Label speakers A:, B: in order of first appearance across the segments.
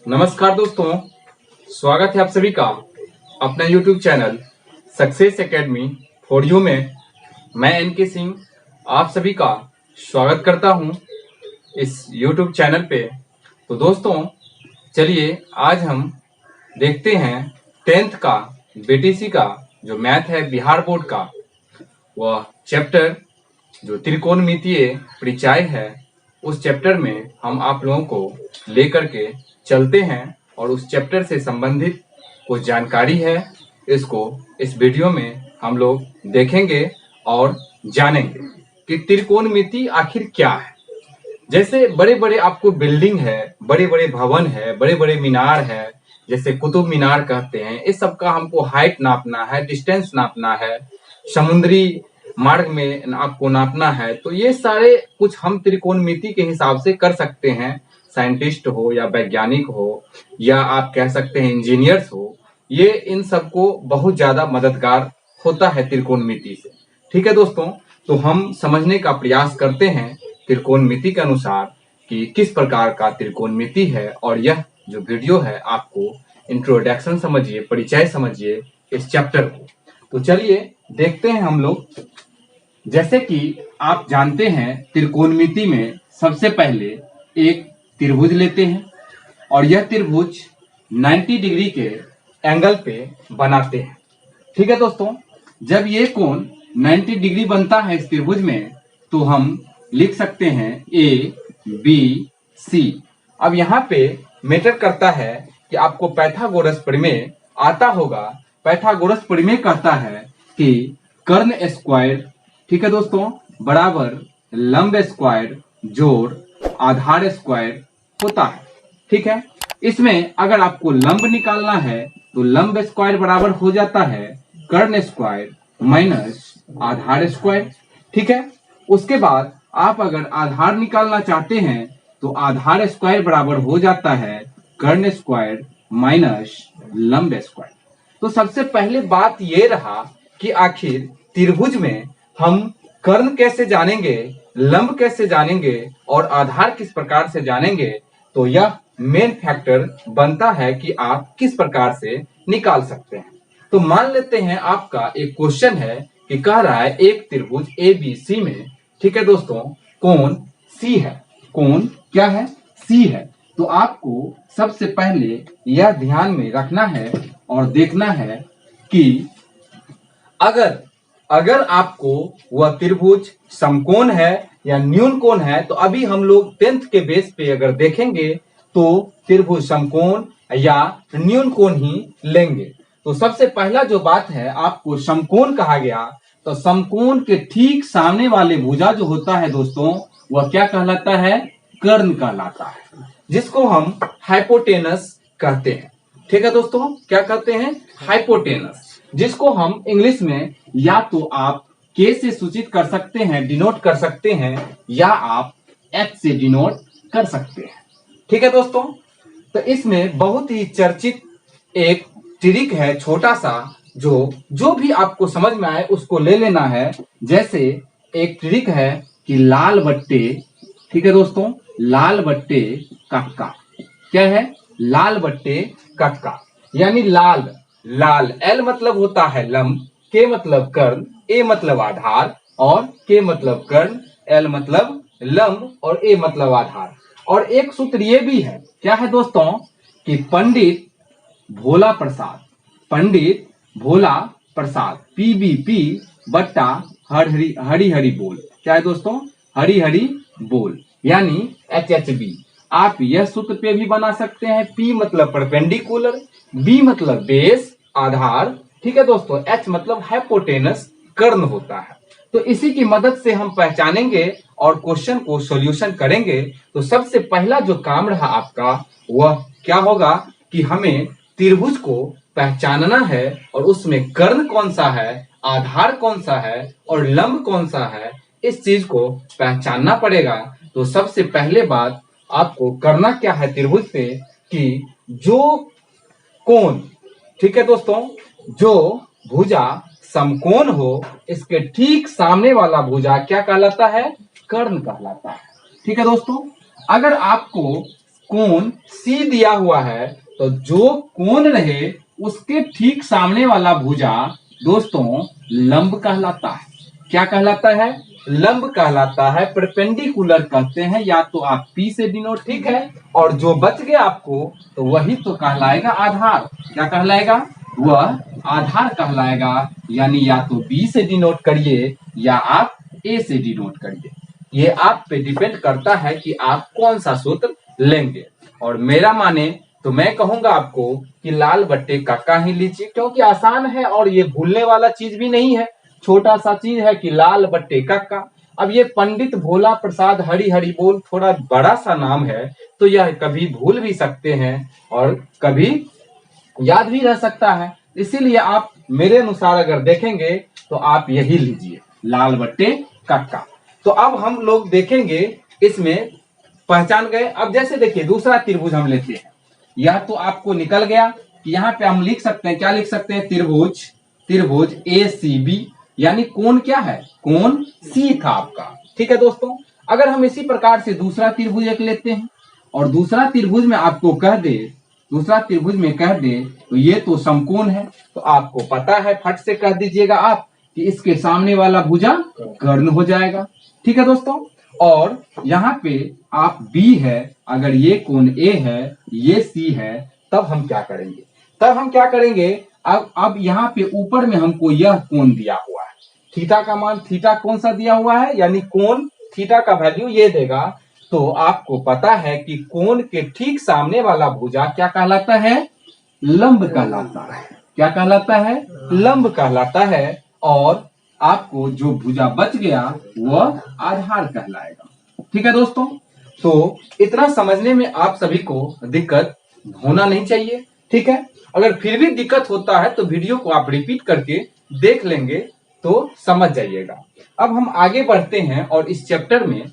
A: नमस्कार दोस्तों, स्वागत है आप सभी का अपना YouTube channel success academy for you में। मैं एनके सिंह आप सभी का स्वागत करता हूं इस YouTube चैनल पे। तो दोस्तों चलिए आज हम देखते हैं 10th का बीटीसी का जो मैथ है बिहार बोर्ड का, वह चैप्टर जो त्रिकोणमितीय परिचय है, उस चैप्टर में हम आप लोगों को लेकर के चलते हैं और उस चैप्टर से संबंधित कुछ जानकारी है, इसको इस वीडियो में हम लोग देखेंगे और जानेंगे कि त्रिकोणमिति आखिर क्या है। जैसे बड़े बड़े आपको बिल्डिंग है, बड़े बड़े भवन है, बड़े बड़े मीनार है, जैसे कुतुब मीनार कहते हैं, इस सब का हमको हाइट नापना है, डिस्टेंस नापना है, समुद्री मार्ग में आपको नापना है, तो ये सारे कुछ हम त्रिकोणमिति के हिसाब से कर सकते हैं। साइंटिस्ट हो या वैज्ञानिक हो या आप कह सकते हैं इंजीनियर्स हो, ये इन सबको बहुत ज्यादा मददगार होता है त्रिकोणमिति से। ठीक है दोस्तों, तो हम समझने का प्रयास करते हैं त्रिकोणमिति के अनुसार कि किस प्रकार का त्रिकोणमिति है, और यह जो वीडियो है आपको इंट्रोडक्शन समझिए, परिचय समझिए इस चैप्टर को। तो चलिए देखते हैं हम लोग। जैसे कि आप जानते हैं त्रिकोणमिति में सबसे पहले एक त्रिभुज लेते हैं और यह त्रिभुज 90 डिग्री के एंगल पे बनाते हैं। ठीक है दोस्तों, जब ये कोण 90 डिग्री बनता है इस त्रिभुज में, तो हम लिख सकते हैं ए बी सी। अब यहाँ पे मैटर करता है कि आपको पाइथागोरस प्रमेय आता होगा। पाइथागोरस प्रमेय कहता है कि कर्ण स्क्वायर, ठीक है दोस्तों, बराबर लंब स्क्वायर जोड़ आधार स्क्वायर होता है। ठीक है, इसमें अगर आपको लंब निकालना है तो लंब स्क्वायर बराबर हो जाता है कर्ण स्क्वायर माइनस आधार स्क्वायर। ठीक है, उसके बाद आप अगर आधार निकालना चाहते हैं तो आधार स्क्वायर बराबर हो जाता है कर्ण स्क्वायर माइनस लंब स्क्वायर। तो सबसे पहले बात ये रहा कि आखिर त्रिभुज में हम कर्ण कैसे जानेंगे, लंब कैसे जानेंगे और आधार किस प्रकार से जानेंगे। तो यह मेन फैक्टर बनता है कि आप किस प्रकार से निकाल सकते हैं। तो मान लेते हैं आपका एक क्वेश्चन है कि कह रहा है एक त्रिभुज ABC में, ठीक है दोस्तों, कोण C है। कोण क्या है? C है। तो आपको सबसे पहले यह ध्यान में रखना है और देखना है कि अगर आपको वह त्रिभुज समकोण है या न्यून कोण है, तो अभी हम लोग 10th के बेस पे अगर देखेंगे तो त्रिभुज समकोण या न्यून कोण ही लेंगे। तो सबसे पहला जो बात है, आपको समकोण कहा गया, तो समकोण के ठीक सामने वाले भुजा जो होता है दोस्तों, वह क्या कहलाता है? कर्ण कहलाता है, जिसको हम हाइपोटेनस कहते हैं। ठीक है दोस्तों, क्या कहते हैं? हाइपोटेनस, जिसको हम इंग्लिश में या तो आप के से सूचित कर सकते हैं, डिनोट कर सकते हैं, या आप एच से डिनोट कर सकते हैं। ठीक है दोस्तों, तो इसमें बहुत ही चर्चित एक ट्रिक है, छोटा सा, जो भी आपको समझ में आए उसको ले लेना है। जैसे एक ट्रिक है कि लाल बट्टे, ठीक है दोस्तों, लाल बट्टे कक्का। क्या है? लाल बट्टे कक्का, यानी लाल एल मतलब होता है लंब, के मतलब कर्ण, ए मतलब आधार, और के मतलब कर्ण, एल मतलब लंब और ए मतलब आधार। और एक सूत्र ये भी है, क्या है दोस्तों, कि पंडित भोला प्रसाद PBP बट्टा हरी हरी बोल। क्या है दोस्तों? हरी हरी बोल, यानी HHB। आप यह सूत्र पे भी बना सकते हैं। P मतलब परपेंडिकुलर, B मतलब बेस आधार, ठीक है दोस्तों, H मतलब हाइपोटेनस कर्ण होता है। तो इसी की मदद से हम पहचानेंगे और क्वेश्चन को सॉल्यूशन करेंगे। तो सबसे पहला जो काम रहा आपका, वह क्या होगा कि हमें त्रिभुज को पहचानना है और उसमें कर्ण कौन सा है, आधार कौन सा है और लंब कौन सा है, इस चीज को पहचानना पड़ेगा। तो सबसे पहले बात आपको करना क्या है त्रिभुज पे, कि जो कोण, ठीक है दोस्तों, जो भुजा समकोण हो, इसके ठीक सामने वाला भुजा क्या कहलाता है? कर्ण कहलाता है। ठीक है दोस्तों, अगर आपको कोण सी दिया हुआ है, तो जो कोण रहे उसके ठीक सामने वाला भुजा दोस्तों लंब कहलाता है। क्या कहलाता है? लंब कहलाता है। परपेंडिकुलर कहते हैं, या तो आप पी से डिनोट, ठीक है। और जो बच गया आपको तो वही तो कहलाएगा आधार। क्या कहलाएगा? वह आधार कहलाएगा। यानी या तो बी से डिनोट करिए या आप ए से डिनोट करिए। ये आप पे डिपेंड करता है कि आप कौन सा सूत्र लेंगे। और मेरा माने तो मैं कहूंगा आपको कि लाल बट्टे काका ही लीजिए, क्योंकि आसान है और ये भूलने वाला चीज भी नहीं है। छोटा सा चीज है कि लाल बट्टे काका। अब ये पंडित भोला प्रसाद हरि हरि बोल थोड़ा बड़ा सा नाम है, तो यह कभी भूल भी सकते हैं और कभी याद भी रह सकता है। इसीलिए आप मेरे अनुसार अगर देखेंगे तो आप यही लीजिए, लाल बट्टे काका। तो अब हम लोग देखेंगे, इसमें पहचान गए। अब जैसे देखिए दूसरा त्रिभुज हम लेते हैं। यह तो आपको निकल गया कि यहाँ पे हम लिख सकते हैं, क्या लिख सकते हैं? त्रिभुज ए सी बी, यानी कोण क्या है? कोण सी था आपका। ठीक है दोस्तों। अगर हम इसी प्रकार से दूसरा त्रिभुज एक लेते हैं और दूसरा त्रिभुज में आपको कह दे, तो ये तो समकोण है, तो आपको पता है, फट से कह दीजिएगा आप कि इसके सामने वाला भुजा कर्ण हो जाएगा। ठीक है दोस्तों। और यहाँ पे आप B है, अगर ये कोण A है, ये C है, तब हम क्या करेंगे? अब यहाँ पे ऊपर में हमको यह कोण दिया हुआ है, थीटा का मान, थीटा कौन सा दिया हुआ है, यानी कोण थीटा का वैल्यू ये देगा। तो आपको पता है कि कोण के ठीक सामने वाला भुजा क्या कहलाता है? लंब कहलाता है। क्या कहलाता है? लंब कहलाता है। और आपको जो भुजा बच गया वह आधार कहलाएगा। ठीक है दोस्तों। तो इतना समझने में आप सभी को दिक्कत होना नहीं चाहिए। ठीक है। अगर फिर भी दिक्कत होता है तो वीडियो को आप रिपीट करके देख लेंगे तो समझ जाइएगा। अब हम आगे बढ़ते हैं और इस चैप्टर में,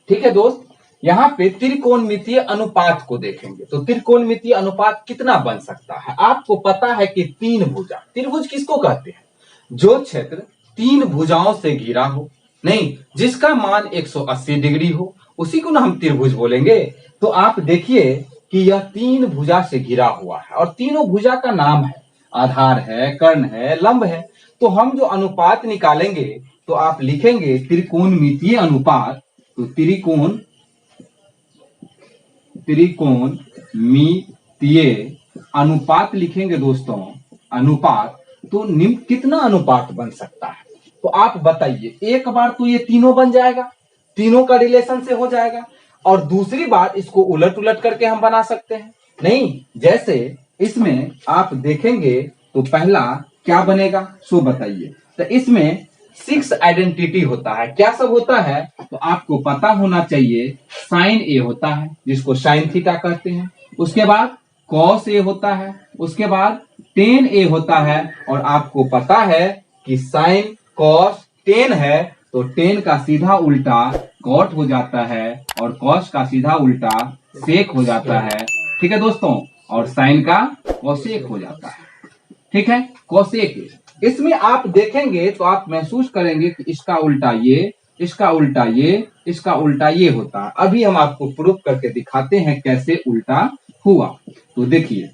A: ठीक है दोस्त, यहाँ पे त्रिकोणमितीय अनुपात को देखेंगे। तो त्रिकोणमितीय अनुपात कितना बन सकता है? आपको पता है कि तीन भुजा, त्रिभुज किसको कहते हैं? जो क्षेत्र तीन भुजाओं से घिरा हो, नहीं, जिसका मान 180 डिग्री हो, उसी को ना हम त्रिभुज बोलेंगे। तो आप देखिए कि यह तीन भुजा से घिरा हुआ है और तीनों भुजा का नाम है, आधार है, कर्ण है, लंब है। तो हम जो अनुपात निकालेंगे तो आप लिखेंगे त्रिकोणमितीय अनुपात। तो त्रिकोणमितीय अनुपात लिखेंगे दोस्तों, अनुपात। तो कितना अनुपात बन सकता है? तो आप बताइए। एक बार तो ये तीनों बन जाएगा, तीनों का रिलेशन से हो जाएगा। और दूसरी बार इसको उलट उलट करके हम बना सकते हैं। नहीं, जैसे इसमें आप देखेंगे तो पहला क्या बनेगा सो बताइए। तो इसमें 6 आइडेंटिटी होता है। क्या सब होता है? तो आपको पता होना चाहिए। साइन ए होता है, जिसको साइन थीटा कहते हैं। उसके बाद कॉस ए होता है, उसके बाद टेन ए होता है। और आपको पता है कि साइन कॉस टेन है, तो टेन का सीधा उल्टा कॉट हो जाता है और कॉस का सीधा उल्टा सेक हो जाता है। ठीक है दोस्तों। और साइन का कोसेक हो जाता है। ठीक है, कोसेक। इसमें आप देखेंगे तो आप महसूस करेंगे कि इसका उल्टा ये, इसका उल्टा ये, इसका उल्टा ये होता है। अभी हम आपको प्रूफ करके दिखाते हैं कैसे उल्टा हुआ। तो देखिए,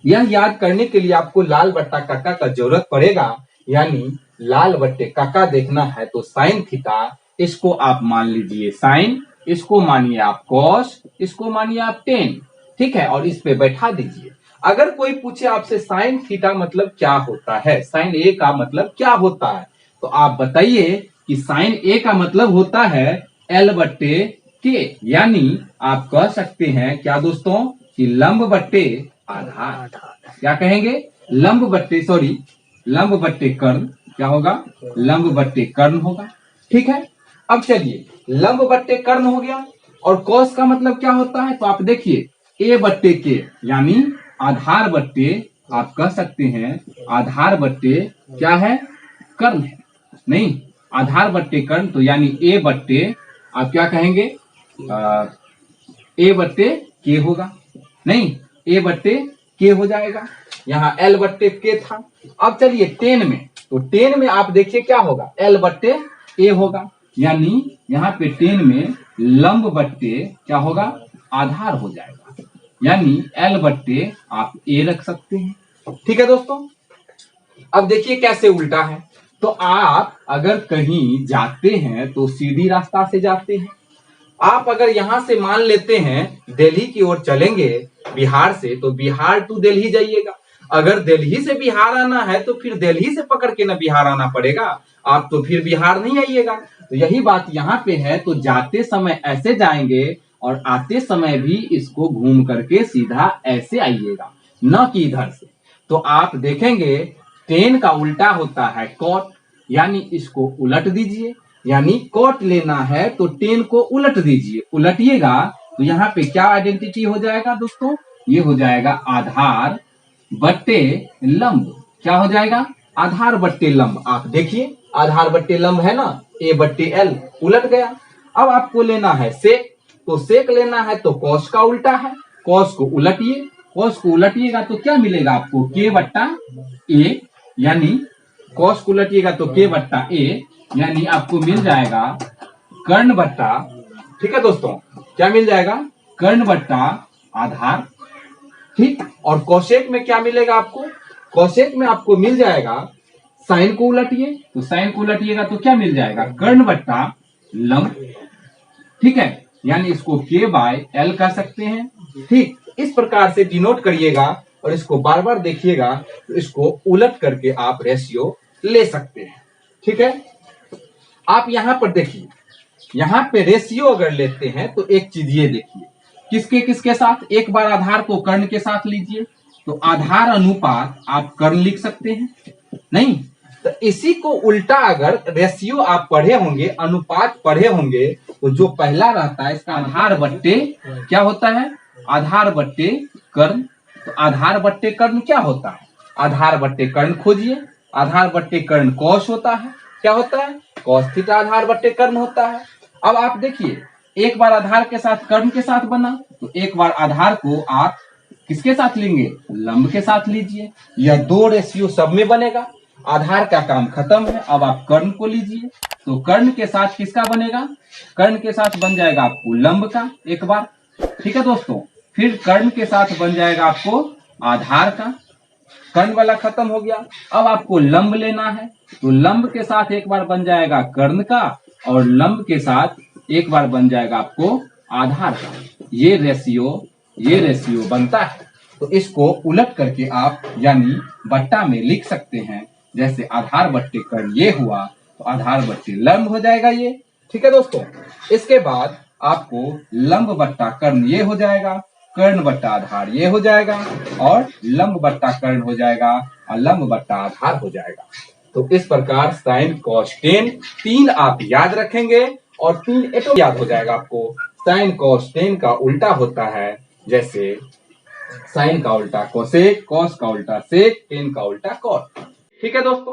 A: यह याद करने के लिए आपको लाल बट्टा काका का जरूरत पड़ेगा। यानी लाल बट्टे काका देखना है तो साइन थीटा, इसको आप मान लीजिए साइन, इसको मानिए आप कॉस, इसको मानिए आप टेन। ठीक है। और इस पे बैठा दीजिए। अगर कोई पूछे आपसे साइन थीटा मतलब क्या होता है, साइन ए का मतलब क्या होता है, तो आप बताइए कि साइन ए का मतलब होता है एल बट्टे के। यानी आप कह सकते हैं क्या दोस्तों कि लंब बट्टे आधार। क्या कहेंगे? लंब बट्टे कर्ण। क्या होगा? लंब बट्टे कर्ण होगा। ठीक है। अब चलिए, लंब बट्टे कर्ण हो गया। और कॉस का मतलब क्या होता है? तो आप देखिए ए बट्टे के, यानी आधार बट्टे, आप कह सकते हैं आधार बट्टे क्या है? कर्ण है। नहीं, आधार बट्टे कर्ण, तो यानी ए बट्टे, आप क्या कहेंगे? ए बट्टे के होगा। नहीं, ए बट्टे के हो जाएगा। यहाँ एल बट्टे के था। अब चलिए टेन में, तो टेन में आप देखिए क्या होगा? एल बट्टे ए होगा। यानी यहाँ पे टेन में लंब बट्टे क्या होगा? आधार हो जाएगा, यानी L बट्टे आप A रख सकते हैं। ठीक है दोस्तों, अब देखिए कैसे उल्टा है। तो आप अगर कहीं जाते हैं तो सीधी रास्ता से जाते हैं। आप अगर यहां से मान लेते हैं दिल्ली की ओर चलेंगे बिहार से, तो बिहार टू दिल्ली जाइएगा। अगर दिल्ली से बिहार आना है तो फिर दिल्ली से पकड़ के ना बिहार आना पड़ेगा, आप तो फिर बिहार नहीं आइएगा। तो यही बात यहाँ पे है। तो जाते समय ऐसे जाएंगे और आते समय भी इसको घूम करके सीधा ऐसे आइएगा, न कि इधर से। तो आप देखेंगे 10 का उल्टा होता है कॉट, यानी इसको उलट दीजिए। यानी कॉट लेना है तो 10 को उलट दीजिए। उलटिएगा तो यहाँ पे क्या आइडेंटिटी हो जाएगा दोस्तों? ये हो जाएगा आधार बट्टे लंब। क्या हो जाएगा? आधार बट्टे लंब। आप देखिए आधार बट्टे लंब है ना, ए बट्टे एल, उलट गया। अब आपको लेना है सेक, तो सेक लेना है तो कॉस का उल्टा है, कॉस को उलटिए। कॉस को उलटिएगा तो क्या मिलेगा आपको? के बट्टा ए, यानी कॉस को उलटिएगा तो के बट्टा ए, यानी आपको मिल जाएगा कर्ण बट्टा, ठीक है दोस्तों, क्या मिल जाएगा? कर्ण बट्टा आधार। ठीक, और कोसेक में क्या मिलेगा आपको? कोसेक में आपको मिल जाएगा, साइन को उलटिए तो साइन को उलटिएगा तो क्या मिल जाएगा? कर्ण बट्टा लंब। ठीक है, यानी इसको के बाय एल कह सकते हैं। ठीक, इस प्रकार से डिनोट करिएगा और इसको बार बार देखिएगा, तो इसको उलट करके आप रेशियो ले सकते हैं। ठीक है, आप यहां पर देखिए, यहां पे रेशियो अगर लेते हैं तो एक चीज ये देखिए, किसके किसके साथ? एक बार आधार को कर्ण के साथ लीजिए, तो आधार अनुपात आप कर्ण लिख सकते हैं नहीं? तो इसी को उल्टा अगर रेशियो आप पढ़े होंगे, अनुपात पढ़े होंगे, तो जो पहला रहता है इसका आधार बट्टे क्या होता है? आधार बट्टे कर्ण। तो आधार बट्टे कर्ण क्या होता है? आधार बट्टे कर्ण खोजिए। आधार बट्टे कर्ण कॉस होता है। क्या होता है? कॉस थीटा आधार बट्टे कर्ण होता है। अब आप देखिए, एक बार आधार के साथ कर्ण के साथ बना, तो एक बार आधार को आप किसके साथ लेंगे? लंब के साथ लीजिए। यह दो रेशियो सब में बनेगा। आधार का काम खत्म है, अब आप कर्ण को लीजिए, तो कर्ण के साथ किसका बनेगा? कर्ण के साथ बन जाएगा आपको लंब का एक बार। ठीक है दोस्तों, फिर कर्ण के साथ बन जाएगा आपको आधार का। कर्ण वाला खत्म हो गया, अब आपको लंब लेना है, तो लंब के साथ एक बार बन जाएगा कर्ण का, और लंब के साथ एक बार बन जाएगा आपको आधार का। ये रेशियो बनता है। तो इसको उलट करके आप यानी बट्टा में लिख सकते हैं। जैसे आधार बट्टे कर्ण ये हुआ, तो आधार बट्टे लंब हो जाएगा ये। ठीक है दोस्तों, इसके बाद आपको लंब बट्टा कर्ण ये हो जाएगा, कर्ण बट्टा आधार ये हो जाएगा, और लंब बट्टा कर्ण हो जाएगा, और लंब बट्टा आधार हो जाएगा। तो इस प्रकार साइन कॉस टेन 3 आप याद रखेंगे और 3 एटो याद हो जाएगा आपको। साइन कॉस टेन का उल्टा होता है, जैसे साइन का उल्टा कोसेक, कॉस का उल्टा सेक, टेन का उल्टा कॉट। ठीक है दोस्तों।